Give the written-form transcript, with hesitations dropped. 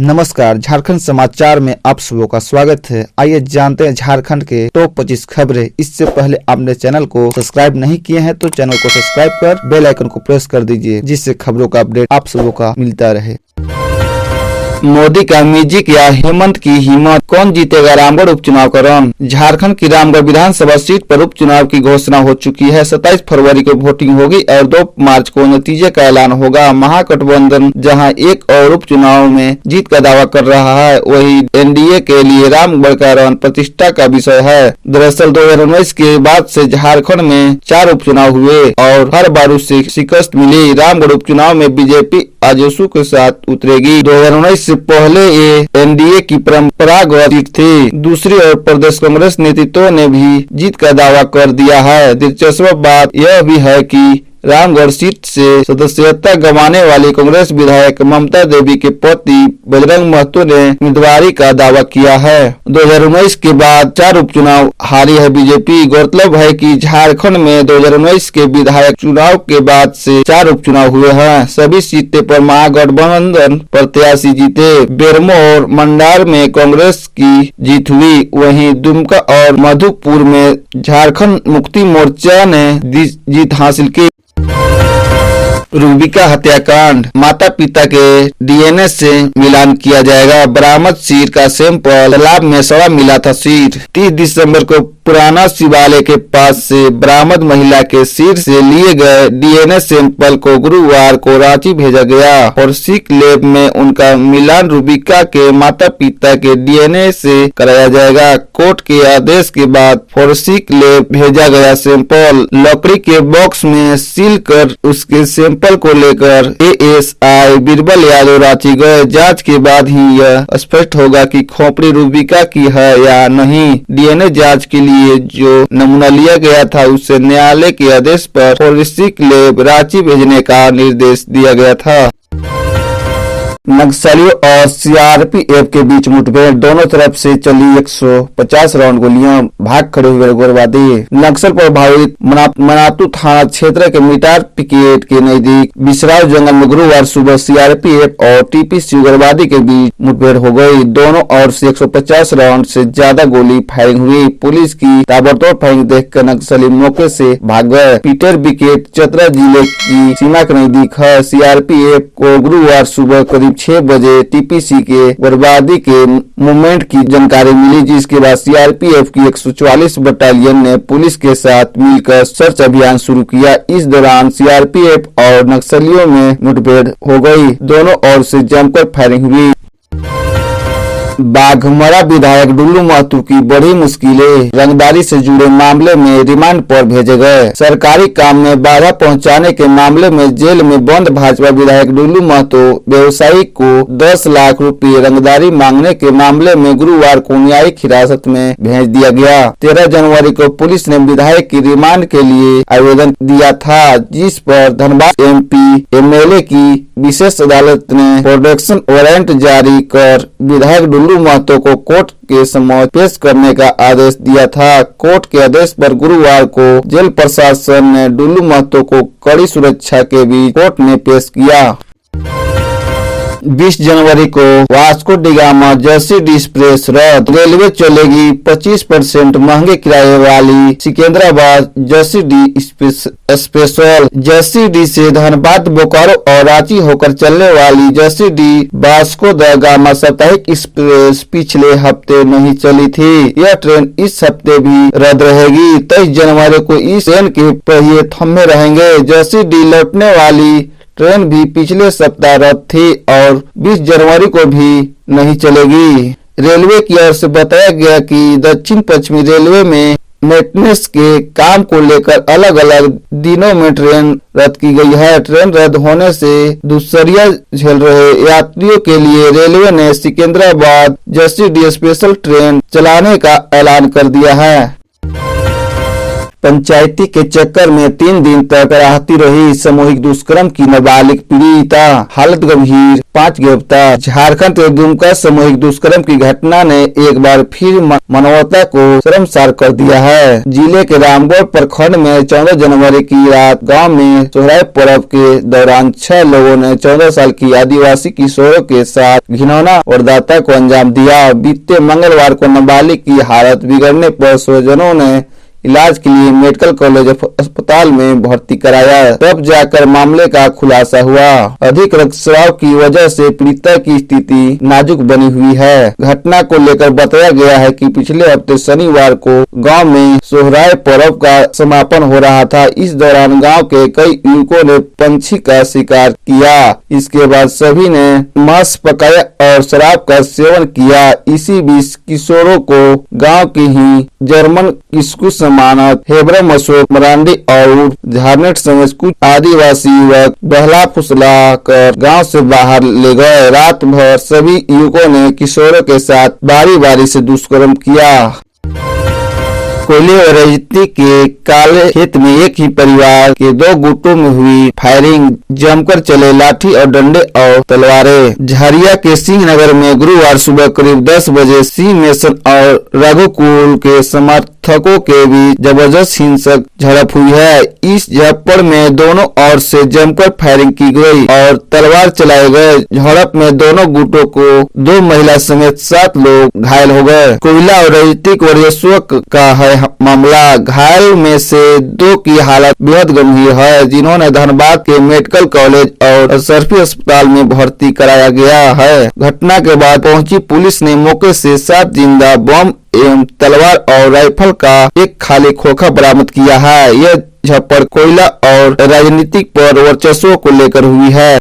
नमस्कार, झारखंड समाचार में आप सबों का स्वागत है। आइए जानते हैं झारखंड के टॉप 25 खबरें। इससे पहले आपने चैनल को सब्सक्राइब नहीं किए हैं तो चैनल को सब्सक्राइब कर बेल आइकन को प्रेस कर दीजिए, जिससे खबरों का अपडेट आप सबों का मिलता रहे। मोदी का म्यूजिक या हेमंत की हिम्मत, कौन जीतेगा रामगढ़ उपचुनाव का रन। झारखंड की रामगढ़ विधानसभा सीट पर उपचुनाव की घोषणा हो चुकी है। 27 फरवरी को वोटिंग होगी और 2 मार्च को नतीजे का ऐलान होगा। महागठबंधन जहां एक और उपचुनाव में जीत का दावा कर रहा है, वहीं एनडीए के लिए रामगढ़ का रन प्रतिष्ठा का विषय है। दरअसल 2019 के बाद से झारखंड में 4 उपचुनाव हुए और हर बार उससे शिकस्त मिली। रामगढ़ उपचुनाव में बीजेपी आजसू के साथ उतरेगी। 2019 से पहले ये एनडीए की परंपरागत सीट थी। दूसरी ओर प्रदेश कांग्रेस नेतृत्व ने भी जीत का दावा कर दिया है। दिलचस्प बात यह भी है कि रामगढ़ सीट से सदस्यता गंवाने वाली कांग्रेस विधायक ममता देवी के पति बजरंग महतो ने उम्मीदवारी का दावा किया है। 2019 के बाद 4 उपचुनाव हारी है बीजेपी। गौरतलब है कि झारखंड में 2019 के विधायक चुनाव के बाद से 4 उपचुनाव हुए हैं। सभी सीटें पर महागठबंधन प्रत्याशी जीते। बेरमो और मंडार में कांग्रेस की जीत हुई, वहीं दुमका और मधुपुर में झारखंड मुक्ति मोर्चा ने जीत हासिल की। रूबिका हत्याकांड, माता पिता के डीएनए से मिलान किया जाएगा। बरामद सिर का सैंपल तालाब में सड़ा मिला था। सिर 30 दिसंबर को पुराना शिवालय के पास से बरामद महिला के सिर से लिए गए डीएनए सैंपल को गुरुवार को रांची भेजा गया। फॉरेंसिक लैब में उनका मिलान रूबिका के माता पिता के डीएनए से कराया जाएगा। कोर्ट के आदेश के बाद फॉरेंसिक लैब भेजा गया सैंपल लकड़ी के बॉक्स में सील कर उसके सैंपल को लेकर एएसआई बीरबल यादव रांची गए। जांच के बाद ही यह स्पष्ट होगा कि खोपड़ी रूबिका की है या नहीं। डीएनए जांच के लिए जो नमूना लिया गया था उसे न्यायालय के आदेश पर फॉरेंसिक लैब रांची भेजने का निर्देश दिया गया था। नक्सलियों और सीआरपीएफ के बीच मुठभेड़, दोनों तरफ से चली 150 राउंड गोलियां, भाग खड़े हुए उग्रवादी। नक्सल प्रभावित मनातू थाना क्षेत्र के मिटार पिकेट के नजदीक बिसराव जंगल में गुरुवार सुबह सीआरपीएफ और टीपीसी उग्रवादी के बीच मुठभेड़ हो गई। दोनों ओर से 150 राउंड से ज्यादा गोली फायरिंग हुई। पुलिस की ताबड़तोड़ फायरिंग देखकर नक्सली मौके से भाग गए। पीटर बिकेट चतरा जिले की सीमा के नजदीक है। सीआरपीएफ को गुरुवार सुबह करीब 6 बजे टीपीसी के उग्रवादी के मूवमेंट की जानकारी मिली, जिसके बाद सीआरपीएफ की 144 बटालियन ने पुलिस के साथ मिलकर सर्च अभियान शुरू किया। इस दौरान सीआरपीएफ और नक्सलियों में मुठभेड़ हो गई। दोनों ओर से जमकर फायरिंग हुई। बाघमरा विधायक डुल्लू महतो की बड़ी मुश्किलें, रंगदारी से जुड़े मामले में रिमांड पर भेजे गए। सरकारी काम में बाधा पहुंचाने के मामले में जेल में बंद भाजपा विधायक डुल्लू महतो व्यवसायी को 10 लाख रुपए रंगदारी मांगने के मामले में गुरुवार को न्यायिक हिरासत में भेज दिया गया। 13 जनवरी को पुलिस ने विधायक की रिमांड के लिए आवेदन दिया था, जिस पर धनबाद एमपी एमएलए की विशेष अदालत ने प्रोटेक्शन वारंट जारी कर विधायक डुल्लू महतो को कोर्ट के समक्ष पेश करने का आदेश दिया था। कोर्ट के आदेश पर गुरुवार को जेल प्रशासन ने डुल्लू महतो को कड़ी सुरक्षा के बीच कोर्ट में पेश किया। 20 जनवरी को Vasco da Gama Jersey D express रद्द। रेलवे चलेगी 25% महंगे किराए वाली Secunderabad Jersey D special. Jersey D से धनबाद, बोकारो और रांची होकर चलने वाली Jersey D Vasco the gamma साप्ताहिक एक्सप्रेस पिछले हफ्ते नहीं चली थी। यह ट्रेन इस हफ्ते भी रद्द रहेगी। 23 जनवरी को इस ट्रेन के पहिए थमे रहेंगे। जर्सी डी लौटने वाली ट्रेन भी पिछले सप्ताह रद्द थी और 20 जनवरी को भी नहीं चलेगी। रेलवे की ओर से बताया गया कि दक्षिण पश्चिमी रेलवे में मेंटेनेंस के काम को लेकर अलग अलग दिनों में ट्रेन रद्द की गई है। ट्रेन रद्द होने से दुश्चर्या झेल रहे यात्रियों के लिए रेलवे ने Secunderabad Jersey D special train चलाने का ऐलान कर दिया है। पंचायती के चक्कर में 3 दिन तक कराहती रही सामूहिक दुष्कर्म की नाबालिग पीड़िता, हालत गंभीर, 5 गिरफ्तार। झारखंड के दुमका सामूहिक दुष्कर्म की घटना ने एक बार फिर मानवता को शर्मसार कर दिया है। जिले के रामगढ़ प्रखंड में 14 जनवरी की रात गांव में सोहराय पर्व के दौरान 6 लोगों ने 14 साल की आदिवासी किशोरों के साथ घिनौना वारदात को अंजाम दिया। बीते मंगलवार को नाबालिग की हालत बिगड़ने पर स्वजनों ने इलाज के लिए मेडिकल कॉलेज अस्पताल में भर्ती कराया, तब जाकर मामले का खुलासा हुआ। अधिक रक्तस्राव की वजह से पीड़िता की स्थिति नाजुक बनी हुई है। घटना को लेकर बताया गया है कि पिछले हफ्ते शनिवार को गांव में सोहराय पर्व का समापन हो रहा था। इस दौरान गांव के कई युवकों ने पंछी का शिकार किया। इसके बाद सभी ने मांस पकाया और शराब का सेवन किया। इसी बीच किशोरों को गाँव की ही जर्मन स्कूल मानत हेब्रम अशोक मरांडी और झारनेट समेत कुछ आदिवासी युवक बहला फुसला कर गांव से बाहर ले गए। रात भर सभी युवकों ने किशोरों के साथ बारी बारी से दुष्कर्म किया। कोयले और रजती के काले खेत में एक ही परिवार के 2 गुटों में हुई फायरिंग, जमकर चले लाठी और डंडे और तलवारें। झरिया के सिंह नगर में गुरुवार सुबह करीब 10 बजे सिंह मेसन और रघुकुल के समर्थकों के बीच जबरदस्त हिंसक झड़प हुई है। इस झड़प में दोनों ओर से जमकर फायरिंग की गई और तलवार चलाए गए। झड़प में दोनों गुटों को 2 महिला समेत 7 लोग घायल हो गए। कोयला और रजती वर्चस्व का है मामला। घायल में से 2 की हालत बेहद गंभीर है, जिन्होंने धनबाद के मेडिकल कॉलेज और सरफी अस्पताल में भर्ती कराया गया है। घटना के बाद पहुंची पुलिस ने मौके से 7 जिंदा बम एवं तलवार और राइफल का एक खाली खोखा बरामद किया है। यह झड़प कोयला और राजनीतिक पर वर्चस्व को लेकर हुई है।